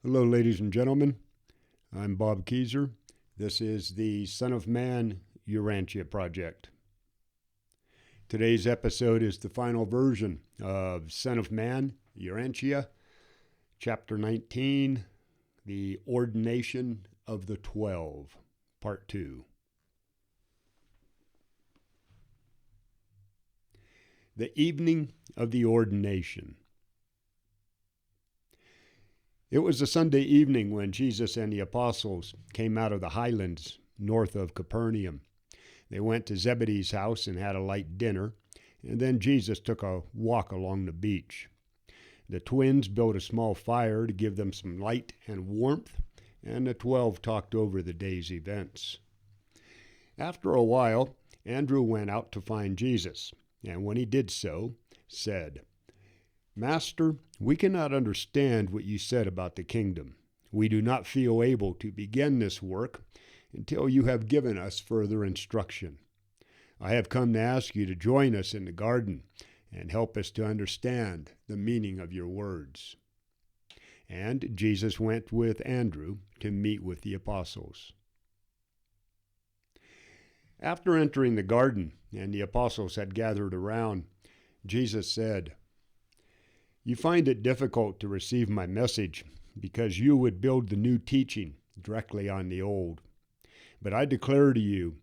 Hello, ladies and gentlemen. I'm Bob Keyser. This is the Son of Man Urantia project. Today's episode is the final version of Son of Man Urantia, Chapter 19, the Ordination of the 12, Part 2. The evening of the ordination. It was a Sunday evening when Jesus and the apostles came out of the highlands north of Capernaum. They went to Zebedee's house and had a light dinner, and then Jesus took a walk along the beach. The twins built a small fire to give them some light and warmth, and the 12 talked over the day's events. After a while, Andrew went out to find Jesus, and when he did so, said, "Master, we cannot understand what you said about the kingdom. We do not feel able to begin this work until you have given us further instruction. I have come to ask you to join us in the garden and help us to understand the meaning of your words." And Jesus went with Andrew to meet with the apostles. After entering the garden and the apostles had gathered around, Jesus said, "You find it difficult to receive my message because you would build the new teaching directly on the old. But I declare to you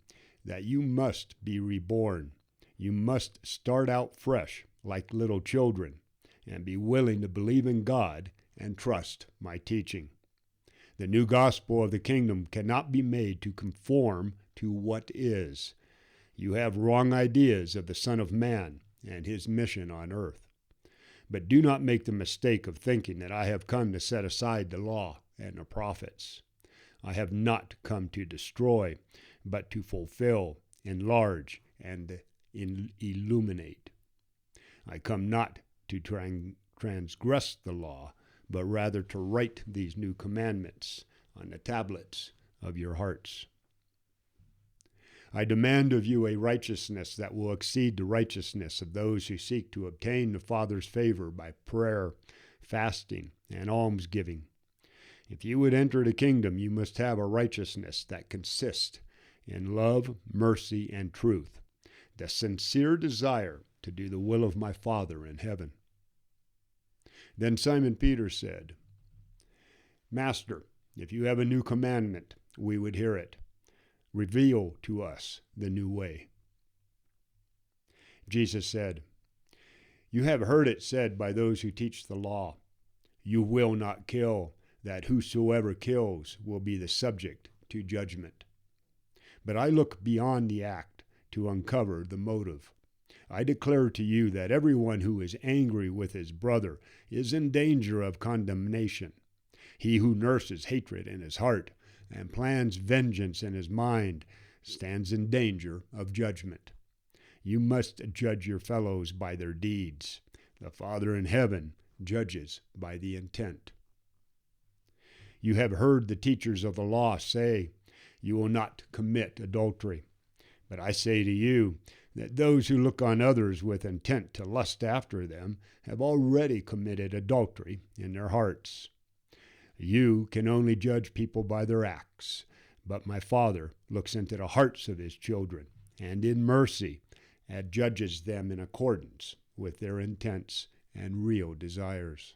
that you must be reborn. You must start out fresh like little children and be willing to believe in God and trust my teaching. The new gospel of the kingdom cannot be made to conform to what is. You have wrong ideas of the Son of Man and his mission on earth. But do not make the mistake of thinking that I have come to set aside the law and the prophets. I have not come to destroy, but to fulfill, enlarge, and illuminate. I come not to transgress the law, but rather to write these new commandments on the tablets of your hearts. I demand of you a righteousness that will exceed the righteousness of those who seek to obtain the Father's favor by prayer, fasting, and almsgiving. If you would enter the kingdom, you must have a righteousness that consists in love, mercy, and truth, the sincere desire to do the will of my Father in heaven." Then Simon Peter said, "Master, if you have a new commandment, we would hear it. Reveal to us the new way." Jesus said, "You have heard it said by those who teach the law, 'You will not kill, that whosoever kills will be the subject to judgment.' But I look beyond the act to uncover the motive. I declare to you that everyone who is angry with his brother is in danger of condemnation. He who nurses hatred in his heart and plans vengeance in his mind stands in danger of judgment. You must judge your fellows by their deeds. The Father in heaven judges by the intent. You have heard the teachers of the law say, 'You will not commit adultery.' But I say to you that those who look on others with intent to lust after them have already committed adultery in their hearts. You can only judge people by their acts, but my Father looks into the hearts of his children, and in mercy judges them in accordance with their intents and real desires."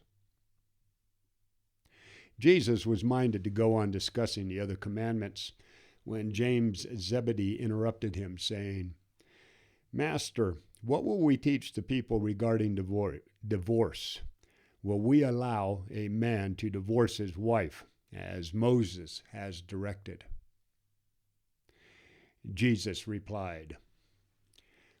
Jesus was minded to go on discussing the other commandments when James Zebedee interrupted him, saying, "Master, what will we teach the people regarding divorce? Will we allow a man to divorce his wife, as Moses has directed?" Jesus replied,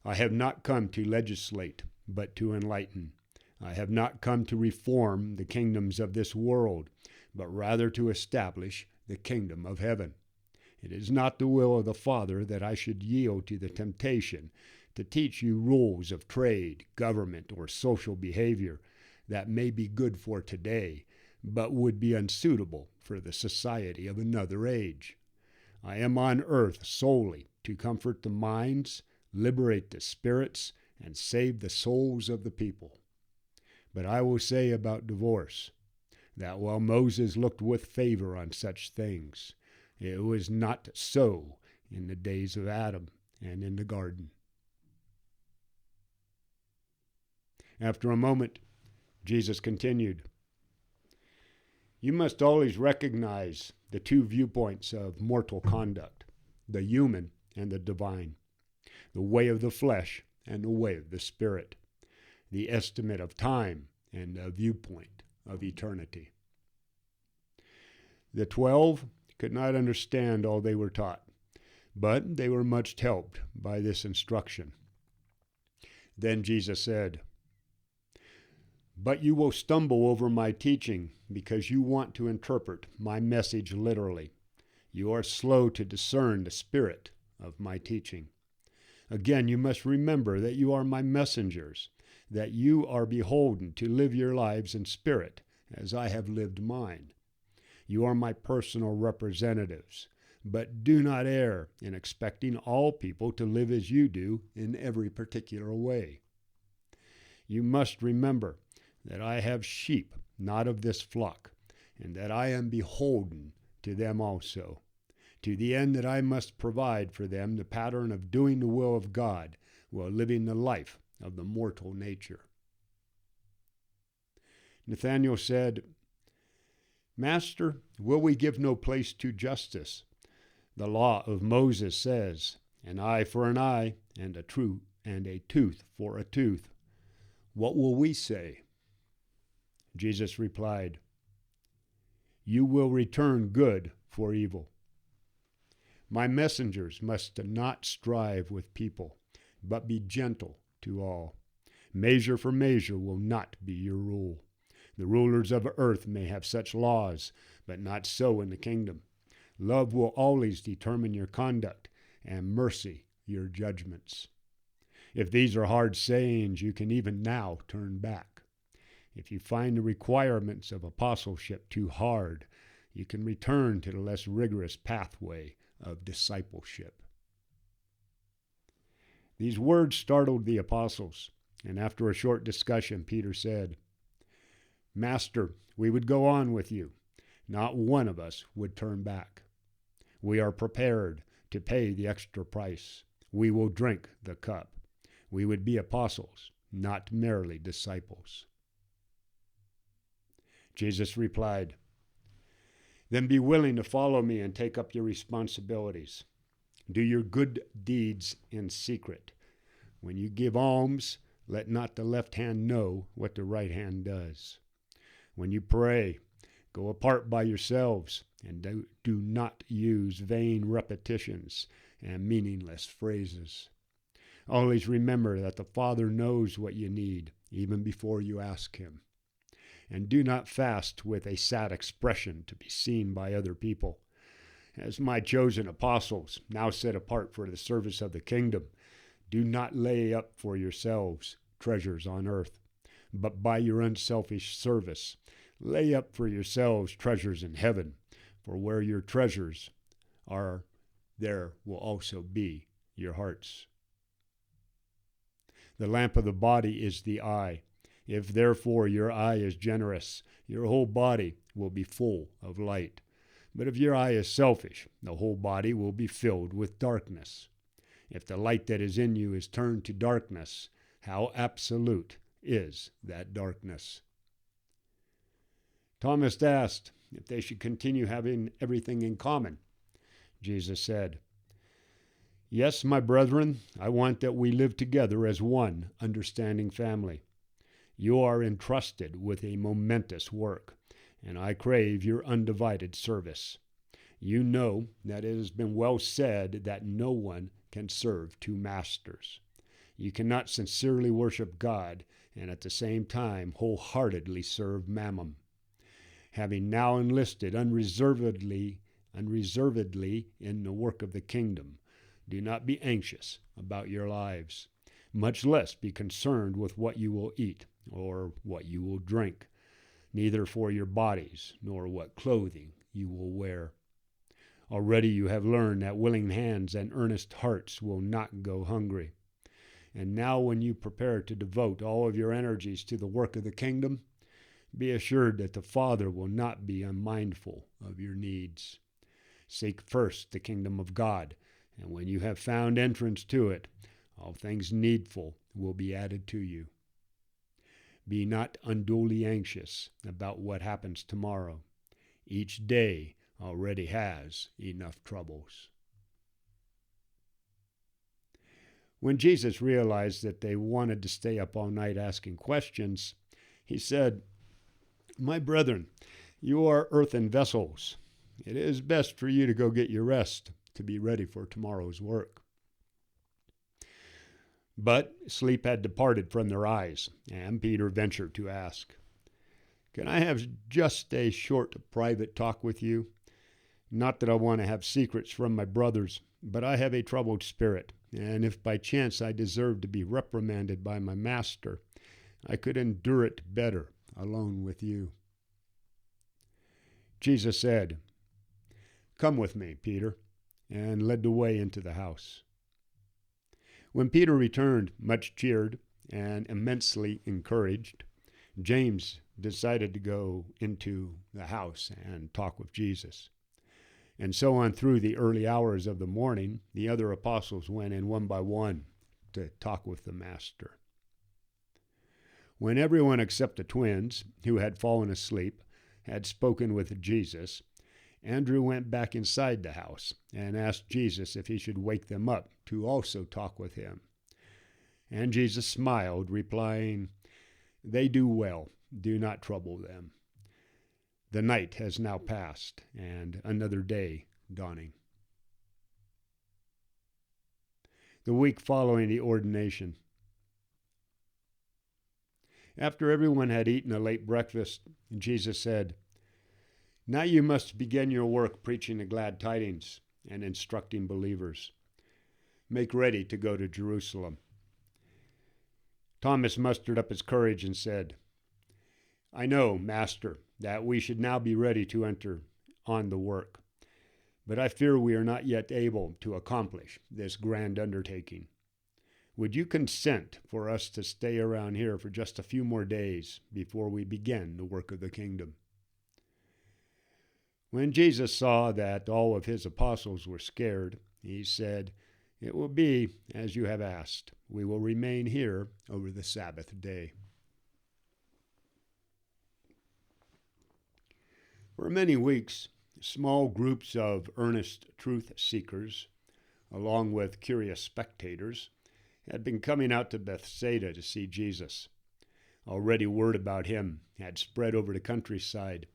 "I have not come to legislate, but to enlighten. I have not come to reform the kingdoms of this world, but rather to establish the kingdom of heaven. It is not the will of the Father that I should yield to the temptation to teach you rules of trade, government, or social behavior that may be good for today, but would be unsuitable for the society of another age. I am on earth solely to comfort the minds, liberate the spirits, and save the souls of the people. But I will say about divorce, that while Moses looked with favor on such things, it was not so in the days of Adam and in the garden. After a moment, Jesus continued, "You must always recognize the two viewpoints of mortal conduct, the human and the divine, the way of the flesh and the way of the spirit, the estimate of time and the viewpoint of eternity." The 12 could not understand all they were taught, but they were much helped by this instruction. Then Jesus said, "But you will stumble over my teaching because you want to interpret my message literally. You are slow to discern the spirit of my teaching. Again, you must remember that you are my messengers, that you are beholden to live your lives in spirit as I have lived mine. You are my personal representatives, but do not err in expecting all people to live as you do in every particular way. You must remember that I have sheep not of this flock, and that I am beholden to them also, to the end that I must provide for them the pattern of doing the will of God while living the life of the mortal nature." Nathanael said, "Master, will we give no place to justice? The law of Moses says, an eye for an eye, and a tooth for a tooth. What will we say?" Jesus replied, "You will return good for evil. My messengers must not strive with people, but be gentle to all. Measure for measure will not be your rule. The rulers of earth may have such laws, but not so in the kingdom. Love will always determine your conduct, and mercy your judgments. If these are hard sayings, you can even now turn back. If you find the requirements of apostleship too hard, you can return to the less rigorous pathway of discipleship." These words startled the apostles, and after a short discussion, Peter said, "Master, we would go on with you. Not one of us would turn back. We are prepared to pay the extra price. We will drink the cup. We would be apostles, not merely disciples." Jesus replied, "Then be willing to follow me and take up your responsibilities. Do your good deeds in secret. When you give alms, let not the left hand know what the right hand does. When you pray, go apart by yourselves, and do not use vain repetitions and meaningless phrases. Always remember that the Father knows what you need, even before you ask him. And do not fast with a sad expression to be seen by other people. As my chosen apostles, now set apart for the service of the kingdom, do not lay up for yourselves treasures on earth, but by your unselfish service, lay up for yourselves treasures in heaven, for where your treasures are, there will also be your hearts. The lamp of the body is the eye. If therefore your eye is generous, your whole body will be full of light. But if your eye is selfish, the whole body will be filled with darkness. If the light that is in you is turned to darkness, how absolute is that darkness?" Thomas asked if they should continue having everything in common. Jesus said, "Yes, my brethren, I want that we live together as one understanding family. You are entrusted with a momentous work, and I crave your undivided service. You know that it has been well said that no one can serve two masters. You cannot sincerely worship God and at the same time wholeheartedly serve Mammon. Having now enlisted unreservedly in the work of the kingdom, do not be anxious about your lives, much less be concerned with what you will eat or what you will drink, neither for your bodies nor what clothing you will wear. Already you have learned that willing hands and earnest hearts will not go hungry. And now when you prepare to devote all of your energies to the work of the kingdom, Be assured that the Father will not be unmindful of your needs. Seek first the kingdom of God, and when you have found entrance to it, all things needful will be added to you. Be not unduly anxious about what happens tomorrow. Each day already has enough troubles. When Jesus realized that they wanted to stay up all night asking questions, he said, "My brethren, you are earthen vessels. It is best for you to go get your rest to be ready for tomorrow's work." But sleep had departed from their eyes, and Peter ventured to ask, "Can I have just a short private talk with you? Not that I want to have secrets from my brothers, but I have a troubled spirit, and if by chance I deserve to be reprimanded by my master, I could endure it better alone with you." Jesus said, "Come with me, Peter," and led the way into the house. When Peter returned, much cheered and immensely encouraged, James decided to go into the house and talk with Jesus. And so on through the early hours of the morning, the other apostles went in one by one to talk with the Master. When everyone except the twins, who had fallen asleep, had spoken with Jesus, Andrew went back inside the house and asked Jesus if he should wake them up to also talk with him. And Jesus smiled, replying, "They do well. Do not trouble them. The night has now passed, and another day dawning." The week following the ordination. After everyone had eaten a late breakfast, Jesus said, "Now you must begin your work preaching the glad tidings and instructing believers. Make ready to go to Jerusalem." Thomas mustered up his courage and said, "I know, Master, that we should now be ready to enter on the work, but I fear we are not yet able to accomplish this grand undertaking. Would you consent for us to stay around here for just a few more days before we begin the work of the kingdom?" When Jesus saw that all of his apostles were scared, he said, "It will be as you have asked. We will remain here over the Sabbath day." For many weeks, small groups of earnest truth seekers, along with curious spectators, had been coming out to Bethsaida to see Jesus. Already word about him had spread over the countryside.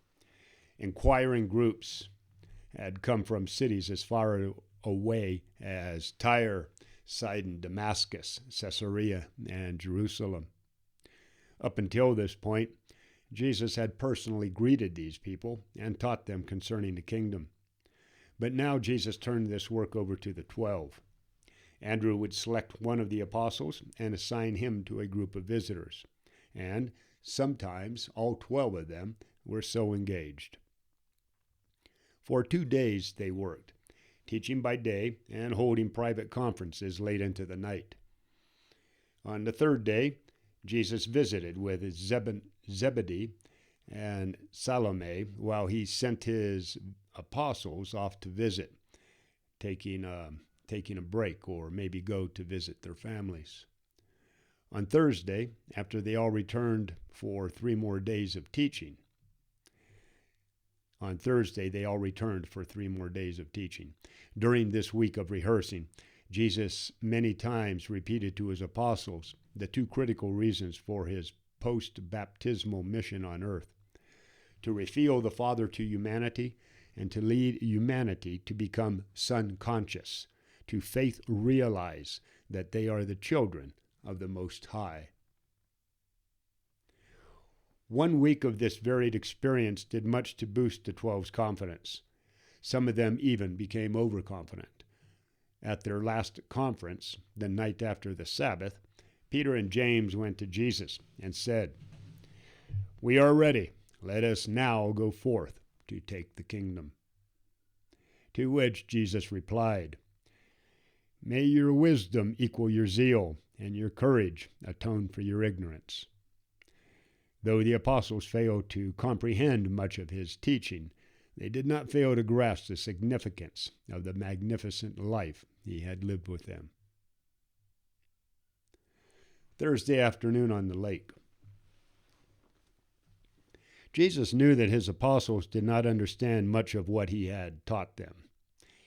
Inquiring groups had come from cities as far away as Tyre, Sidon, Damascus, Caesarea, and Jerusalem. Up until this point, Jesus had personally greeted these people and taught them concerning the kingdom. But now Jesus turned this work over to the 12. Andrew would select one of the apostles and assign him to a group of visitors, and sometimes all 12 of them were so engaged. For 2 days they worked, teaching by day and holding private conferences late into the night. On the 3rd day, Jesus visited with Zebedee and Salome while he sent his apostles off to visit, taking a break or maybe go to visit their families. On Thursday, after they all returned for 3 more days of teaching, During this week of rehearsing, Jesus many times repeated to his apostles the 2 critical reasons for his post-baptismal mission on earth: to reveal the Father to humanity and to lead humanity to become son-conscious, to faith realize that they are the children of the Most High. 1 week of this varied experience did much to boost the 12's confidence. Some of them even became overconfident. At their last conference, the night after the Sabbath, Peter and James went to Jesus and said, "We are ready. Let us now go forth to take the kingdom." To which Jesus replied, "May your wisdom equal your zeal, and your courage atone for your ignorance." Though the apostles failed to comprehend much of his teaching, they did not fail to grasp the significance of the magnificent life he had lived with them. Thursday afternoon on the lake. Jesus knew that his apostles did not understand much of what he had taught them.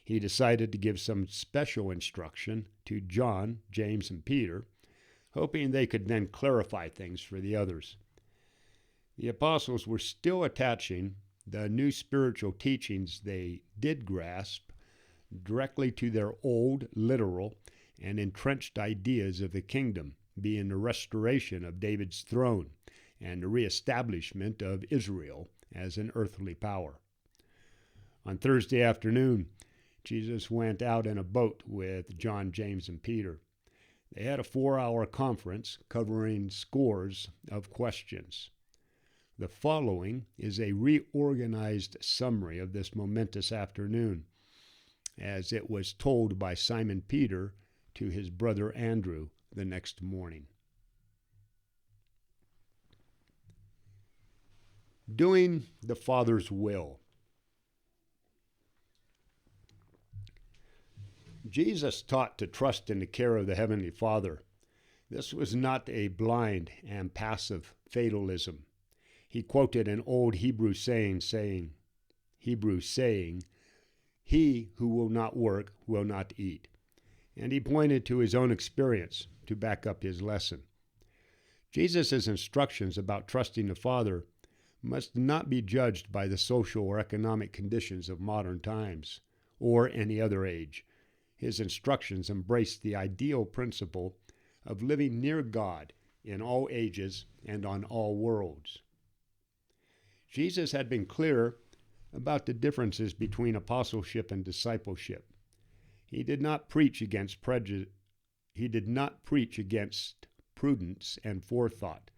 He decided to give some special instruction to John, James, and Peter, hoping they could then clarify things for the others. The apostles were still attaching the new spiritual teachings they did grasp directly to their old, literal, and entrenched ideas of the kingdom, being the restoration of David's throne and the reestablishment of Israel as an earthly power. On Thursday afternoon, Jesus went out in a boat with John, James, and Peter. They had a 4-hour conference covering scores of questions. The following is a reorganized summary of this momentous afternoon, as it was told by Simon Peter to his brother Andrew the next morning. Doing the Father's will. Jesus taught to trust in the care of the Heavenly Father. This was not a blind and passive fatalism. He quoted an old Hebrew saying, "He who will not work will not eat." And he pointed to his own experience to back up his lesson. Jesus' instructions about trusting the Father must not be judged by the social or economic conditions of modern times or any other age. His instructions embrace the ideal principle of living near God in all ages and on all worlds. Jesus had been clear about the differences between apostleship and discipleship. He did not preach against prejudice. He did not preach against prudence and forethought,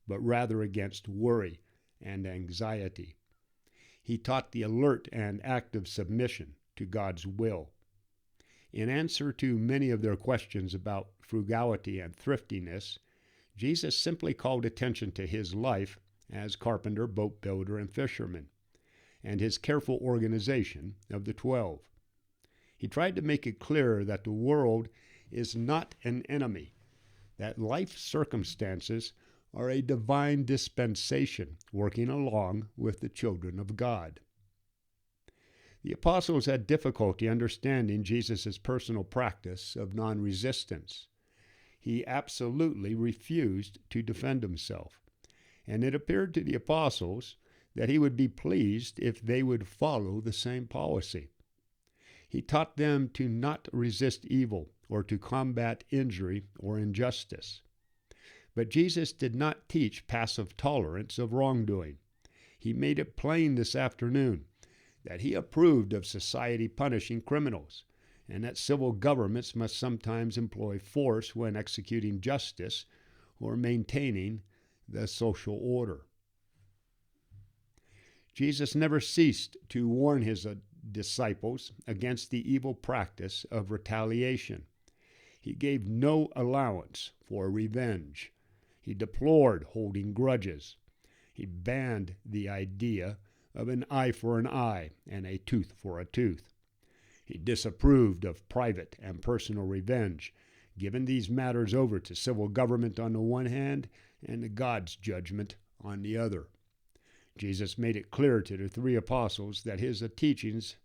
but rather against worry and anxiety. He taught the alert and active submission to God's will. In answer to many of their questions about frugality and thriftiness, Jesus simply called attention to his life as carpenter, boat builder, and fisherman, and his careful organization of the 12. He tried to make it clear that the world is not an enemy, that life circumstances are a divine dispensation working along with the children of God. The apostles had difficulty understanding Jesus' personal practice of non-resistance. He absolutely refused to defend himself, and it appeared to the apostles that he would be pleased if they would follow the same policy. He taught them to not resist evil or to combat injury or injustice. But Jesus did not teach passive tolerance of wrongdoing. He made it plain this afternoon that he approved of society punishing criminals, and that civil governments must sometimes employ force when executing justice or maintaining the social order. Jesus never ceased to warn his disciples against the evil practice of retaliation. He gave no allowance for revenge. He deplored holding grudges. He banned the idea of an eye for an eye and a tooth for a tooth. He disapproved of private and personal revenge, giving these matters over to civil government on the one hand and to God's judgment on the other. Jesus made it clear to the 3 apostles that his teachings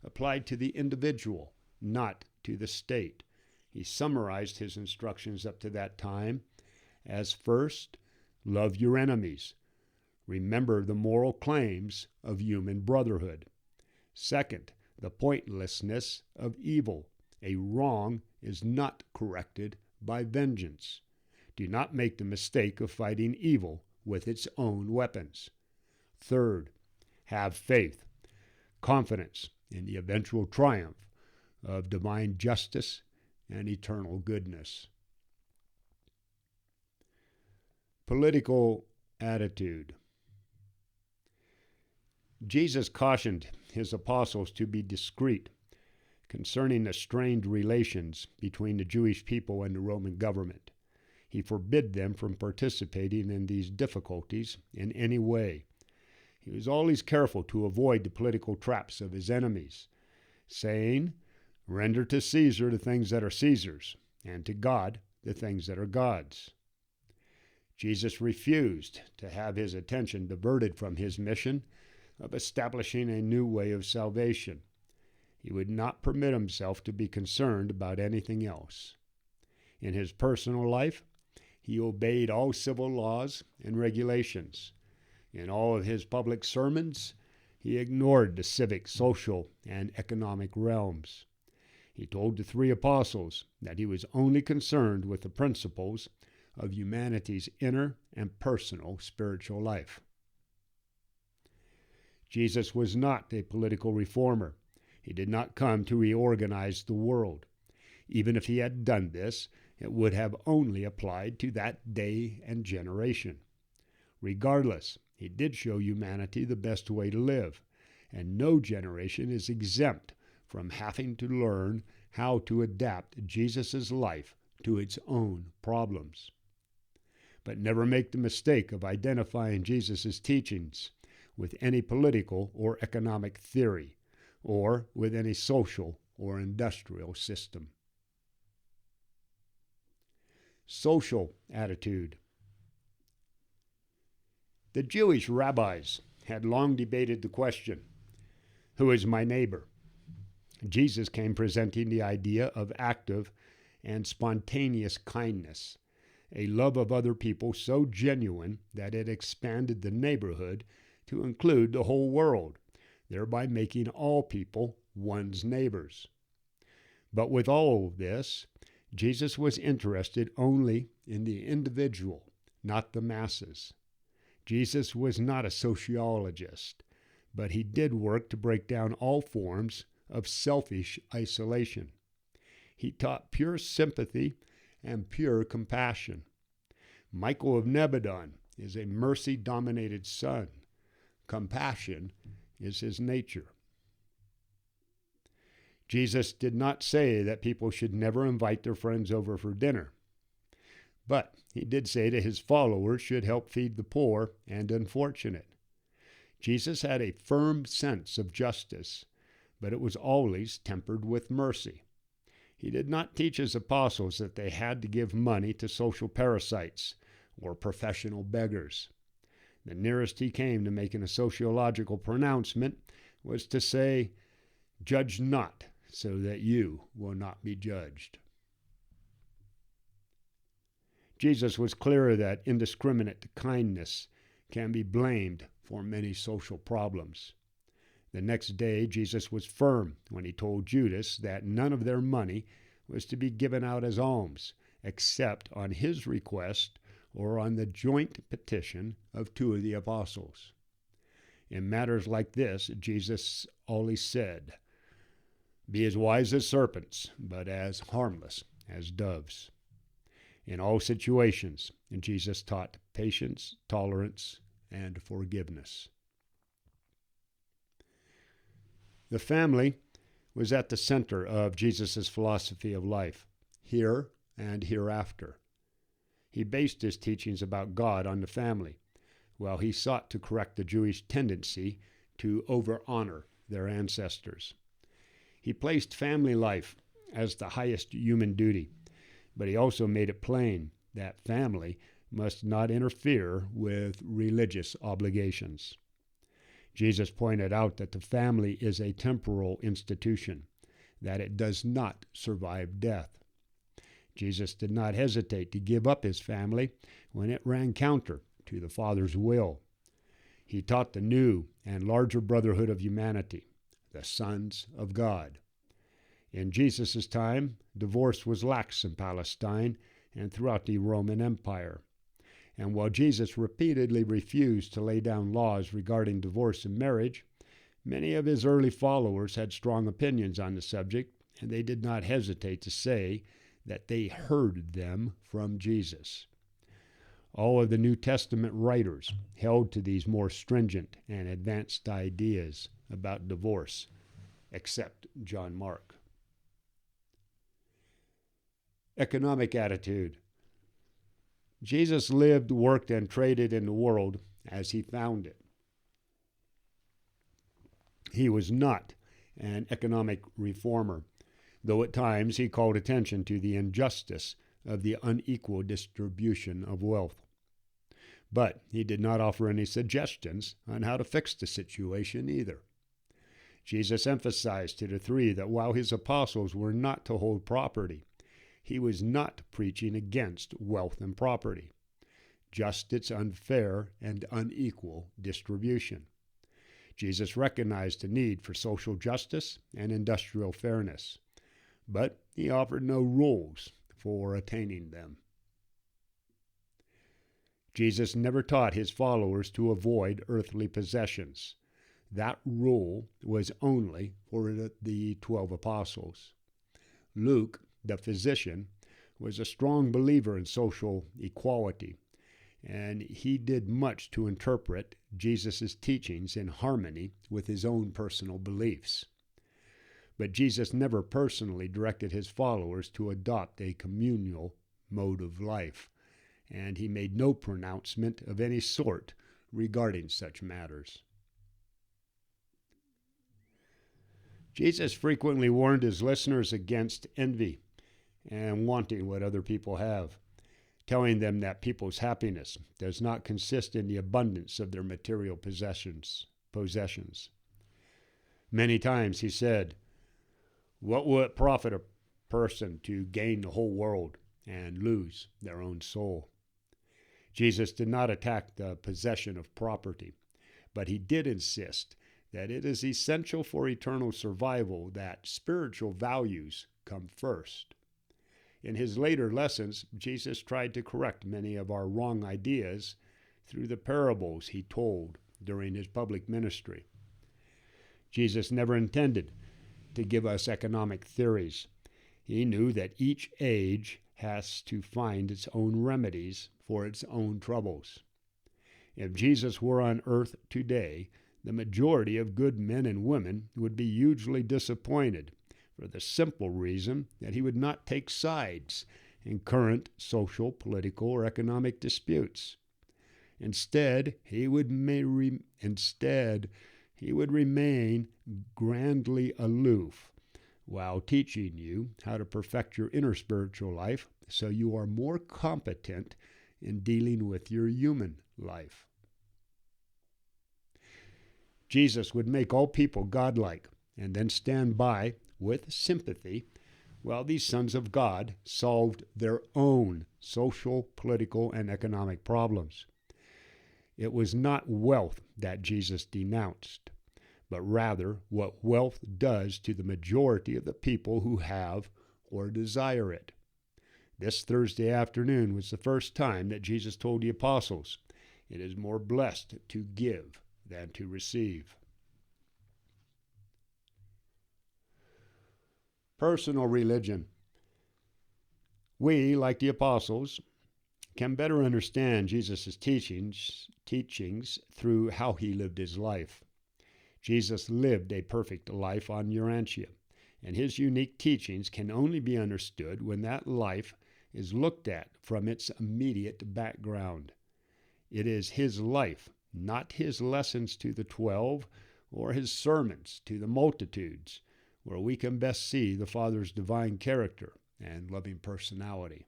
applied to the individual, not to the state. He summarized his instructions up to that time as first, love your enemies. Remember the moral claims of human brotherhood. Second, the pointlessness of evil. A wrong is not corrected by vengeance. Do not make the mistake of fighting evil with its own weapons. Third, have faith, confidence in the eventual triumph of divine justice and eternal goodness. Political attitude. Jesus cautioned his apostles to be discreet concerning the strained relations between the Jewish people and the Roman government. He forbid them from participating in these difficulties in any way. He was always careful to avoid the political traps of his enemies, saying, "Render to Caesar the things that are Caesar's, and to God the things that are God's." Jesus refused to have his attention diverted from his mission of establishing a new way of salvation. He would not permit himself to be concerned about anything else. In his personal life, he obeyed all civil laws and regulations. In all of his public sermons, he ignored the civic, social, and economic realms. He told the 3 apostles that he was only concerned with the principles of humanity's inner and personal spiritual life. Jesus was not a political reformer. He did not come to reorganize the world. Even if he had done this, it would have only applied to that day and generation. Regardless, he did show humanity the best way to live, and no generation is exempt from having to learn how to adapt Jesus' life to its own problems. But never make the mistake of identifying Jesus' teachings with any political or economic theory, or with any social or industrial system. Social attitude. The Jewish rabbis had long debated the question, "Who is my neighbor?" Jesus came presenting the idea of active and spontaneous kindness, a love of other people so genuine that it expanded the neighborhood to include the whole world, thereby making all people one's neighbors. But with all this, Jesus was interested only in the individual, not the masses. Jesus was not a sociologist, but he did work to break down all forms of selfish isolation. He taught pure sympathy and pure compassion. Michael of Nebadon is a mercy-dominated son. Compassion is his nature. Jesus did not say that people should never invite their friends over for dinner, but he did say that his followers should help feed the poor and unfortunate. Jesus had a firm sense of justice, but it was always tempered with mercy. He did not teach his apostles that they had to give money to social parasites or professional beggars. The nearest he came to making a sociological pronouncement was to say, "Judge not, so that you will not be judged." Jesus was clear that indiscriminate kindness can be blamed for many social problems. The next day, Jesus was firm when he told Judas that none of their money was to be given out as alms, except on his request or on the joint petition of 2 of the apostles. In matters like this, Jesus always said, "Be as wise as serpents, but as harmless as doves." In all situations, Jesus taught patience, tolerance, and forgiveness. The family was at the center of Jesus' philosophy of life, here and hereafter. He based his teachings about God on the family, while he sought to correct the Jewish tendency to over-honor their ancestors. He placed family life as the highest human duty, but he also made it plain that family must not interfere with religious obligations. Jesus pointed out that the family is a temporal institution, that it does not survive death. Jesus did not hesitate to give up his family when it ran counter to the Father's will. He taught the new and larger brotherhood of humanity, the sons of God. In Jesus' time, divorce was lax in Palestine and throughout the Roman Empire. And while Jesus repeatedly refused to lay down laws regarding divorce and marriage, many of his early followers had strong opinions on the subject, and they did not hesitate to say that they heard them from Jesus. All of the New Testament writers held to these more stringent and advanced ideas about divorce, except John Mark. Economic attitude. Jesus lived, worked, and traded in the world as he found it. He was not an economic reformer, though at times he called attention to the injustice of the unequal distribution of wealth. But he did not offer any suggestions on how to fix the situation either. Jesus emphasized to the three that while his apostles were not to hold property, he was not preaching against wealth and property, just its unfair and unequal distribution. Jesus recognized the need for social justice and industrial fairness, but he offered no rules for attaining them. Jesus never taught his followers to avoid earthly possessions. That rule was only for the 12 apostles. Luke, the physician, was a strong believer in social equality, and he did much to interpret Jesus' teachings in harmony with his own personal beliefs. But Jesus never personally directed his followers to adopt a communal mode of life, and he made no pronouncement of any sort regarding such matters. Jesus frequently warned his listeners against envy and wanting what other people have, telling them that people's happiness does not consist in the abundance of their material possessions. Many times he said, "What will it profit a person to gain the whole world and lose their own soul?" Jesus did not attack the possession of property, but he did insist that it is essential for eternal survival that spiritual values come first. In his later lessons, Jesus tried to correct many of our wrong ideas through the parables he told during his public ministry. Jesus never intended to give us economic theories. He knew that each age has to find its own remedies for its own troubles. If Jesus were on earth today, the majority of good men and women would be hugely disappointed for the simple reason that he would not take sides in current social, political, or economic disputes. Instead, he would remain grandly aloof while teaching you how to perfect your inner spiritual life so you are more competent in dealing with your human life. Jesus would make all people godlike and then stand by with sympathy while these sons of God solved their own social, political, and economic problems. It was not wealth that Jesus denounced, but rather what wealth does to the majority of the people who have or desire it. This Thursday afternoon was the first time that Jesus told the apostles, "It is more blessed to give than to receive." Personal religion. We, like the apostles, can better understand Jesus' teachings through how he lived his life. Jesus lived a perfect life on Urantia, and his unique teachings can only be understood when that life is looked at from its immediate background. It is his life, not his lessons to the 12 or his sermons to the multitudes, where we can best see the Father's divine character and loving personality.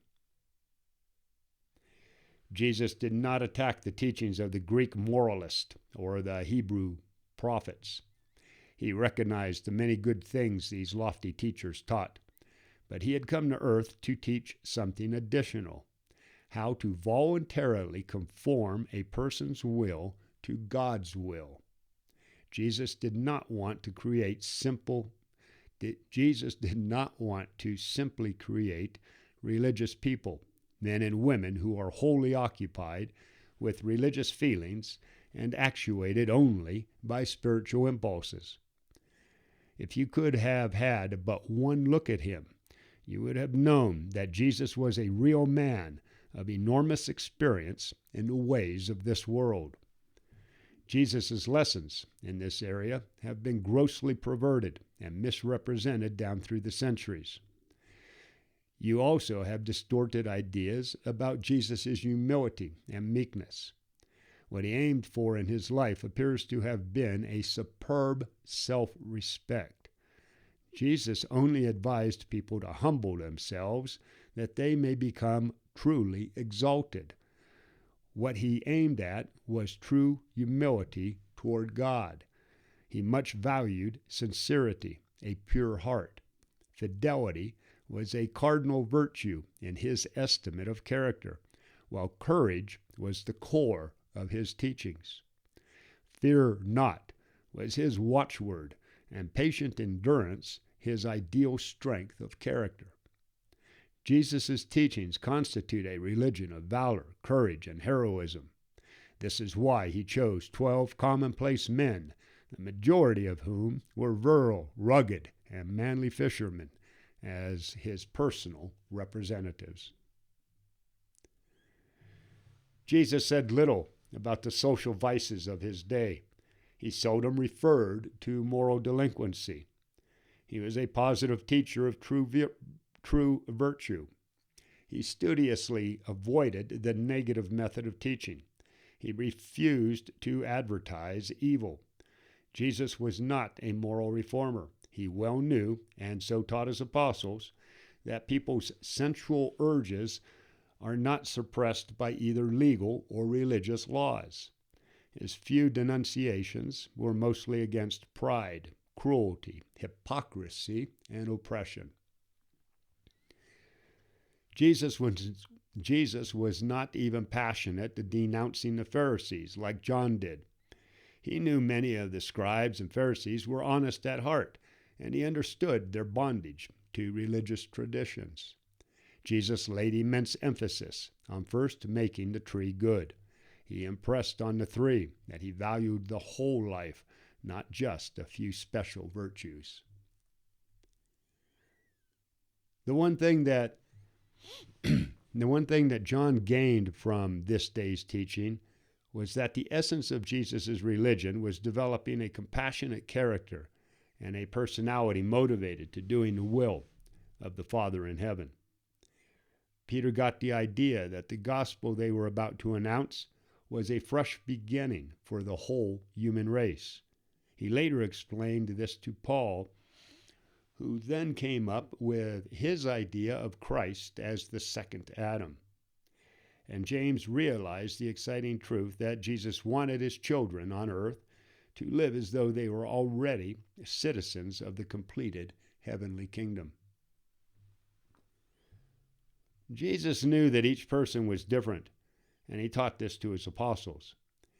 Jesus did not attack the teachings of the Greek moralist or the Hebrew prophets. He recognized the many good things these lofty teachers taught, but he had come to earth to teach something additional: how to voluntarily conform a person's will to God's will. Jesus did not want to simply create religious people, men and women who are wholly occupied with religious feelings and actuated only by spiritual impulses. If you could have had but one look at him, you would have known that Jesus was a real man of enormous experience in the ways of this world. Jesus' lessons in this area have been grossly perverted and misrepresented down through the centuries. You also have distorted ideas about Jesus' humility and meekness. What he aimed for in his life appears to have been a superb self-respect. Jesus only advised people to humble themselves that they may become truly exalted. What he aimed at was true humility toward God. He much valued sincerity, a pure heart. Fidelity was a cardinal virtue in his estimate of character, while courage was the core of his teachings. Fear not was his watchword, and patient endurance his ideal strength of character. Jesus' teachings constitute a religion of valor, courage, and heroism. This is why he chose 12 commonplace men, the majority of whom were virile, rugged, and manly fishermen, as his personal representatives. Jesus said little about the social vices of his day. He seldom referred to moral delinquency. He was a positive teacher of true virtue. He studiously avoided the negative method of teaching. He refused to advertise evil. Jesus was not a moral reformer. He well knew, and so taught his apostles, that people's sensual urges are not suppressed by either legal or religious laws. His few denunciations were mostly against pride, cruelty, hypocrisy, and oppression. Jesus was not even passionate at denouncing the Pharisees like John did. He knew many of the scribes and Pharisees were honest at heart, and he understood their bondage to religious traditions. Jesus laid immense emphasis on first making the tree good. He impressed on the three that he valued the whole life, not just a few special virtues. The one thing that John gained from this day's teaching was that the essence of Jesus' religion was developing a compassionate character and a personality motivated to doing the will of the Father in heaven. Peter got the idea that the gospel they were about to announce was a fresh beginning for the whole human race. He later explained this to Paul, who then came up with his idea of Christ as the second Adam. And James realized the exciting truth that Jesus wanted his children on earth to live as though they were already citizens of the completed heavenly kingdom. Jesus knew that each person was different, and he taught this to his apostles.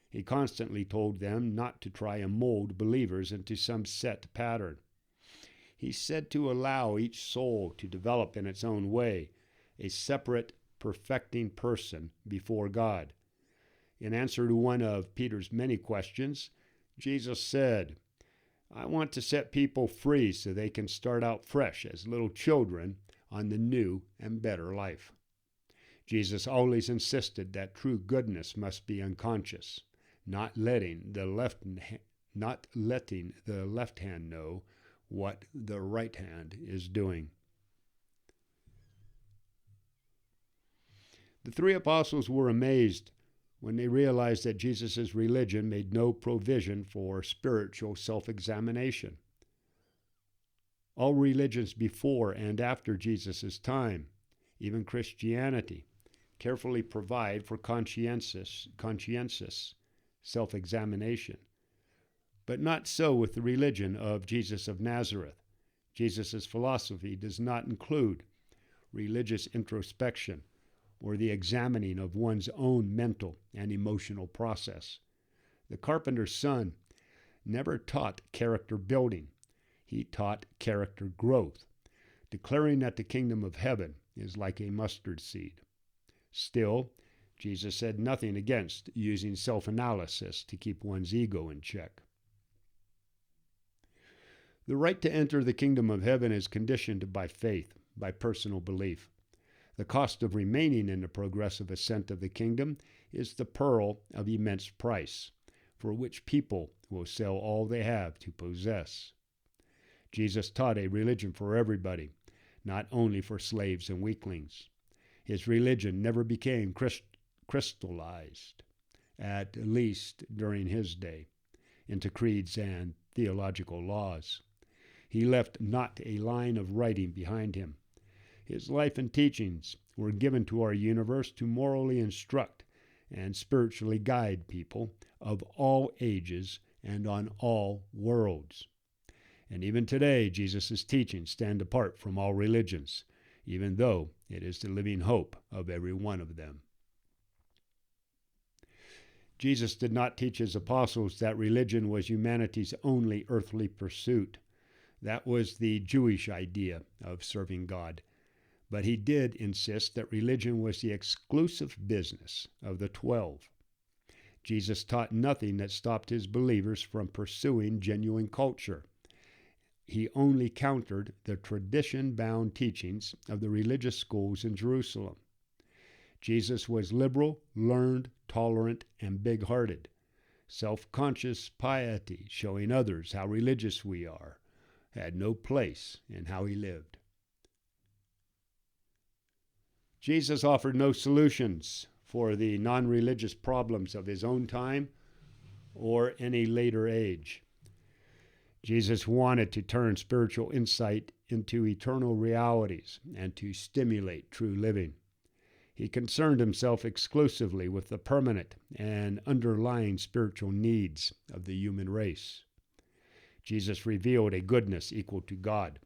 He constantly told them not to try and mold believers into some set pattern. He said to allow each soul to develop in its own way, a separate, perfecting person before God. In answer to one of Peter's many questions, Jesus said, "I want to set people free so they can start out fresh as little children on the new and better life." Jesus always insisted that true goodness must be unconscious, not letting the left hand know what the right hand is doing. The three apostles were amazed when they realized that Jesus' religion made no provision for spiritual self-examination. All religions before and after Jesus' time, even Christianity, carefully provide for conscientious self-examination. But not so with the religion of Jesus of Nazareth. Jesus' philosophy does not include religious introspection or the examining of one's own mental and emotional process. The carpenter's son never taught character building. He taught character growth, declaring that the kingdom of heaven is like a mustard seed. Still, Jesus said nothing against using self-analysis to keep one's ego in check. The right to enter the kingdom of heaven is conditioned by faith, by personal belief. The cost of remaining in the progressive ascent of the kingdom is the pearl of immense price, for which people will sell all they have to possess. Jesus taught a religion for everybody, not only for slaves and weaklings. His religion never became crystallized, at least during his day, into creeds and theological laws. He left not a line of writing behind him. His life and teachings were given to our universe to morally instruct and spiritually guide people of all ages and on all worlds. And even today, Jesus' teachings stand apart from all religions, even though it is the living hope of every one of them. Jesus did not teach his apostles that religion was humanity's only earthly pursuit. That was the Jewish idea of serving God. But he did insist that religion was the exclusive business of the 12. Jesus taught nothing that stopped his believers from pursuing genuine culture. He only countered the tradition-bound teachings of the religious schools in Jerusalem. Jesus was liberal, learned, tolerant, and big-hearted. Self-conscious piety, showing others how religious we are, had no place in how he lived. Jesus offered no solutions for the non-religious problems of his own time or any later age. Jesus wanted to turn spiritual insight into eternal realities and to stimulate true living. He concerned himself exclusively with the permanent and underlying spiritual needs of the human race. Jesus revealed a goodness equal to God.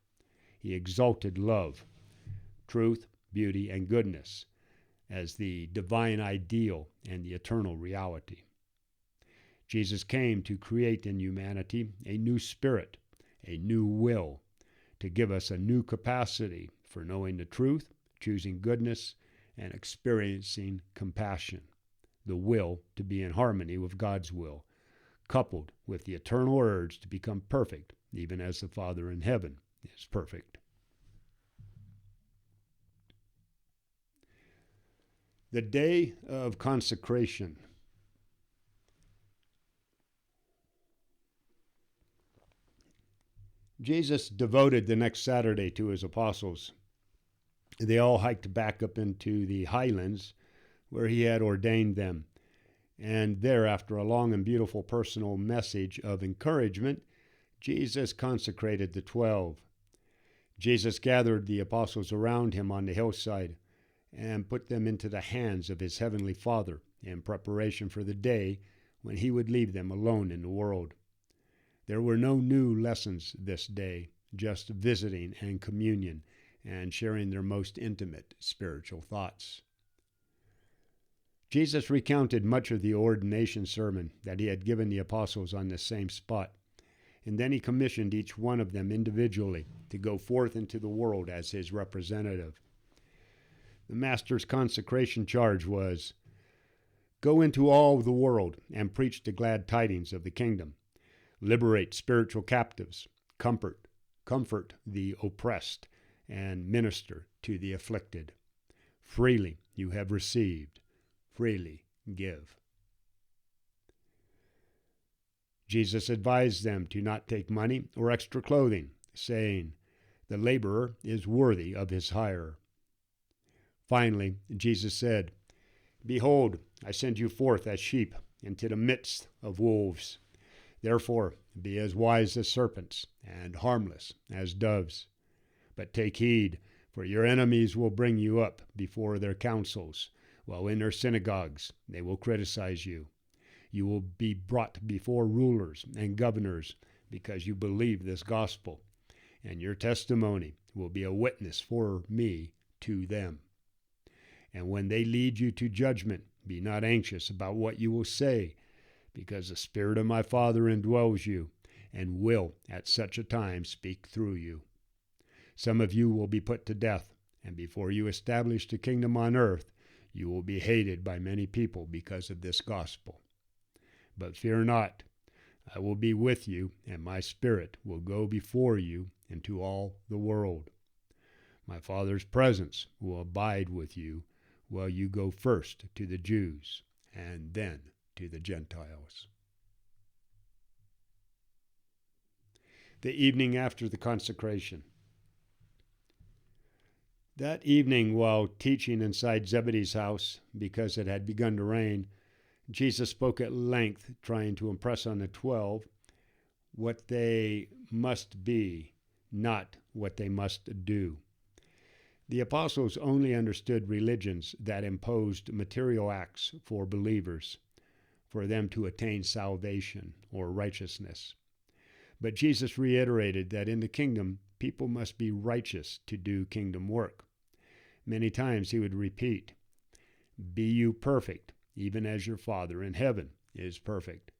He exalted love, truth, beauty, and goodness as the divine ideal and the eternal reality. Jesus came to create in humanity a new spirit, a new will, to give us a new capacity for knowing the truth, choosing goodness, and experiencing compassion, the will to be in harmony with God's will, coupled with the eternal urge to become perfect, even as the Father in heaven is perfect. The day of consecration. Jesus devoted the next Saturday to his apostles. They all hiked back up into the highlands where he had ordained them. And there, after a long and beautiful personal message of encouragement, Jesus consecrated the 12. Jesus gathered the apostles around him on the hillside and put them into the hands of his heavenly Father in preparation for the day when he would leave them alone in the world. There were no new lessons this day, just visiting and communion and sharing their most intimate spiritual thoughts. Jesus recounted much of the ordination sermon that he had given the apostles on this same spot, and then he commissioned each one of them individually to go forth into the world as his representative. The Master's consecration charge was, "Go into all the world and preach the glad tidings of the kingdom. Liberate spiritual captives, comfort the oppressed, and minister to the afflicted. Freely you have received, freely give." Jesus advised them to not take money or extra clothing, saying, "The laborer is worthy of his hire." Finally, Jesus said, "Behold, I send you forth as sheep into the midst of wolves. Therefore, be as wise as serpents and harmless as doves. But take heed, for your enemies will bring you up before their councils, while in their synagogues they will criticize you. You will be brought before rulers and governors because you believe this gospel, and your testimony will be a witness for me to them. And when they lead you to judgment, be not anxious about what you will say, because the Spirit of my Father indwells you, and will at such a time speak through you. Some of you will be put to death, and before you establish the kingdom on earth, you will be hated by many people because of this gospel. But fear not, I will be with you, and my Spirit will go before you into all the world. My Father's presence will abide with you while you go first to the Jews, and then to the Gentiles." The evening after the consecration. That evening, while teaching inside Zebedee's house, because it had begun to rain, Jesus spoke at length, trying to impress on the 12 what they must be, not what they must do. The apostles only understood religions that imposed material acts for believers, for them to attain salvation or righteousness. But Jesus reiterated that in the kingdom, people must be righteous to do kingdom work. Many times he would repeat, "Be you perfect, even as your Father in heaven is perfect."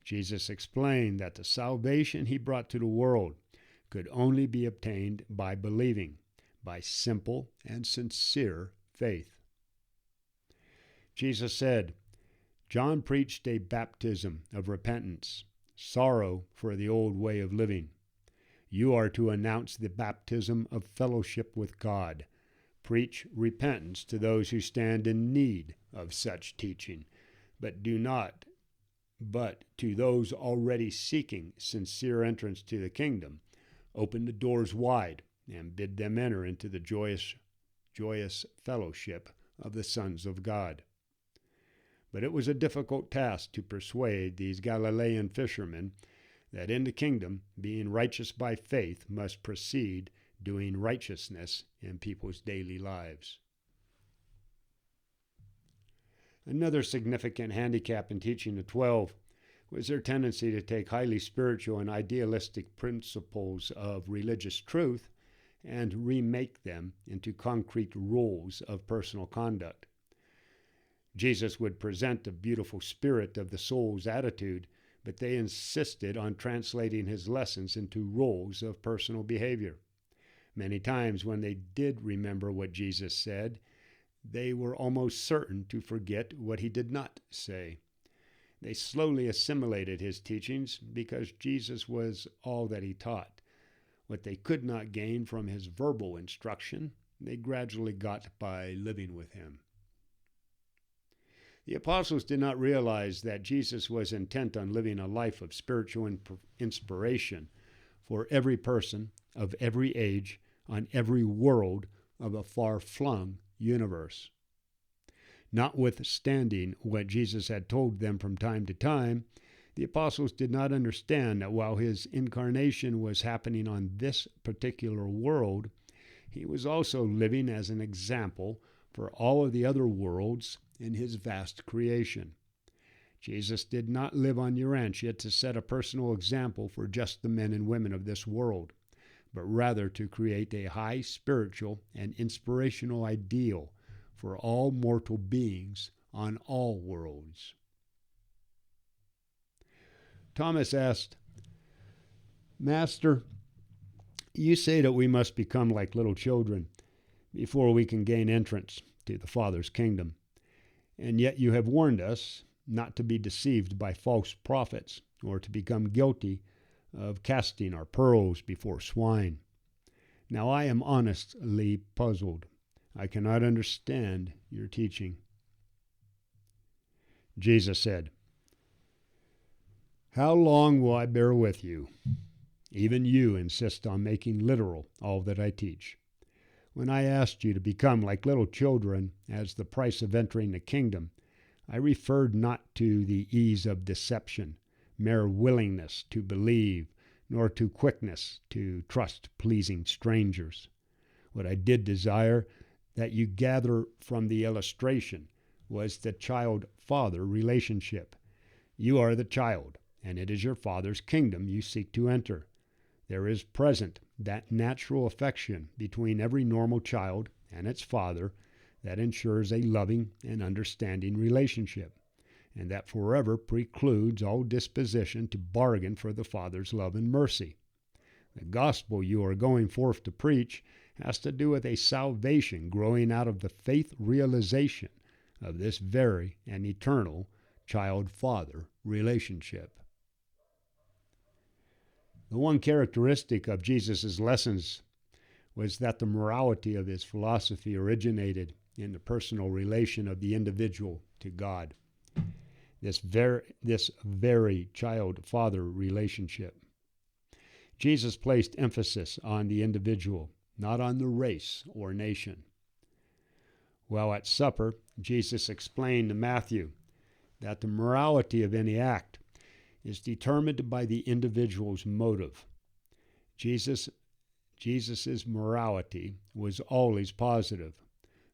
Jesus explained that the salvation he brought to the world could only be obtained by believing, by simple and sincere faith. Jesus said, "John preached a baptism of repentance, sorrow for the old way of living. You are to announce the baptism of fellowship with God. Preach repentance to those who stand in need of such teaching, but to those already seeking sincere entrance to the kingdom, open the doors wide and bid them enter into the joyous fellowship of the sons of God." But it was a difficult task to persuade these Galilean fishermen that in the kingdom, being righteous by faith must precede doing righteousness in people's daily lives. Another significant handicap in teaching the 12 was their tendency to take highly spiritual and idealistic principles of religious truth and remake them into concrete rules of personal conduct. Jesus would present the beautiful spirit of the soul's attitude, but they insisted on translating his lessons into rules of personal behavior. Many times when they did remember what Jesus said, they were almost certain to forget what he did not say. They slowly assimilated his teachings because Jesus was all that he taught. What they could not gain from his verbal instruction, they gradually got by living with him. The apostles did not realize that Jesus was intent on living a life of spiritual inspiration for every person of every age on every world of a far-flung universe. Notwithstanding what Jesus had told them from time to time, the apostles did not understand that while his incarnation was happening on this particular world, he was also living as an example for all of the other worlds in his vast creation. Jesus did not live on Urantia to set a personal example for just the men and women of this world, but rather to create a high spiritual and inspirational ideal for all mortal beings on all worlds. Thomas asked, "Master, you say that we must become like little children before we can gain entrance to the Father's kingdom. And yet you have warned us not to be deceived by false prophets or to become guilty of casting our pearls before swine. Now I am honestly puzzled. I cannot understand your teaching." Jesus said, "How long will I bear with you? Even you insist on making literal all that I teach. When I asked you to become like little children as the price of entering the kingdom, I referred not to the ease of deception, mere willingness to believe, nor to quickness to trust pleasing strangers. What I did desire that you gather from the illustration was the child-father relationship. You are the child, and it is your Father's kingdom you seek to enter. There is present that natural affection between every normal child and its father that ensures a loving and understanding relationship, and that forever precludes all disposition to bargain for the Father's love and mercy. The gospel you are going forth to preach has to do with a salvation growing out of the faith realization of this very and eternal child-father relationship." The one characteristic of Jesus' lessons was that the morality of his philosophy originated in the personal relation of the individual to God. This very child-father relationship. Jesus placed emphasis on the individual not on the race or nation. While at supper, Jesus explained to Matthew that the morality of any act is determined by the individual's motive. Jesus' morality was always positive.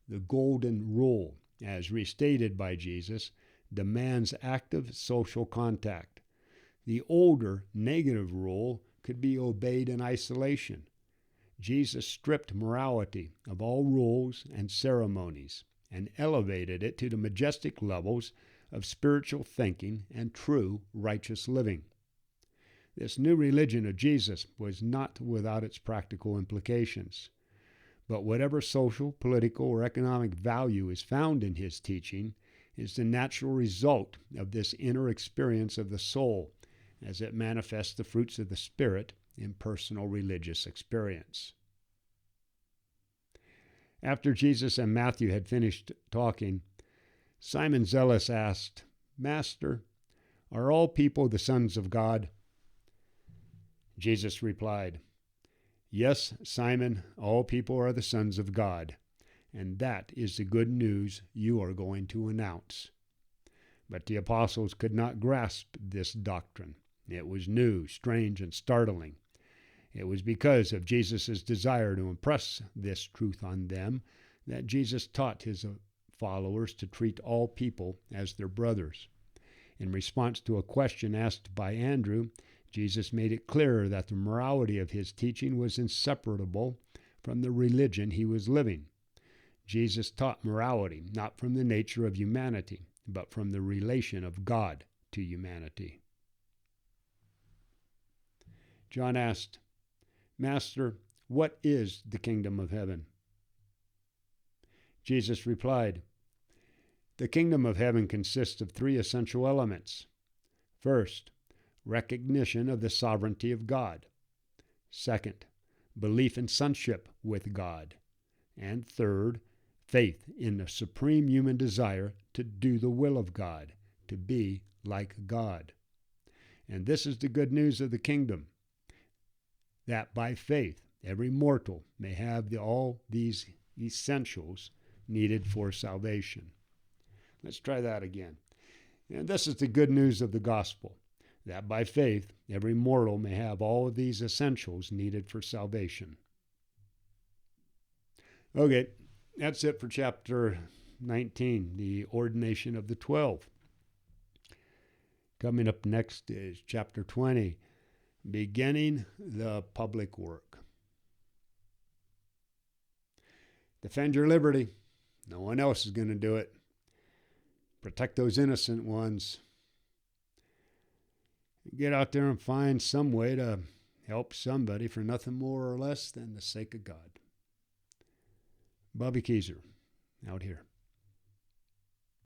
The golden rule, as restated by Jesus, demands active social contact. The older negative rule could be obeyed in isolation. Jesus stripped morality of all rules and ceremonies and elevated it to the majestic levels of spiritual thinking and true righteous living. This new religion of Jesus was not without its practical implications. But whatever social, political, or economic value is found in his teaching is the natural result of this inner experience of the soul as it manifests the fruits of the Spirit in personal religious experience. After Jesus and Matthew had finished talking, Simon Zealous asked, "Master, are all people the sons of God?" Jesus replied, "Yes, Simon, all people are the sons of God, and that is the good news you are going to announce." But the apostles could not grasp this doctrine. It was new, strange, and startling. It was because of Jesus' desire to impress this truth on them that Jesus taught his followers to treat all people as their brothers. In response to a question asked by Andrew, Jesus made it clear that the morality of his teaching was inseparable from the religion he was living. Jesus taught morality not from the nature of humanity, but from the relation of God to humanity. John asked, "Master, what is the kingdom of heaven?" Jesus replied, "The kingdom of heaven consists of three essential elements. First, recognition of the sovereignty of God. Second, belief in sonship with God. And third, faith in the supreme human desire to do the will of God, to be like God. And this is the good news of the kingdom, that by faith every mortal may have all these essentials needed for salvation." Let's try that again. And this is the good news of the gospel, that by faith every mortal may have all of these essentials needed for salvation. Okay, that's it for chapter 19, the ordination of the 12. Coming up next is chapter 20, beginning the public work. Defend your liberty. No one else is going to do it. Protect those innocent ones. Get out there and find some way to help somebody for nothing more or less than the sake of God. Bobby Keyser, out here.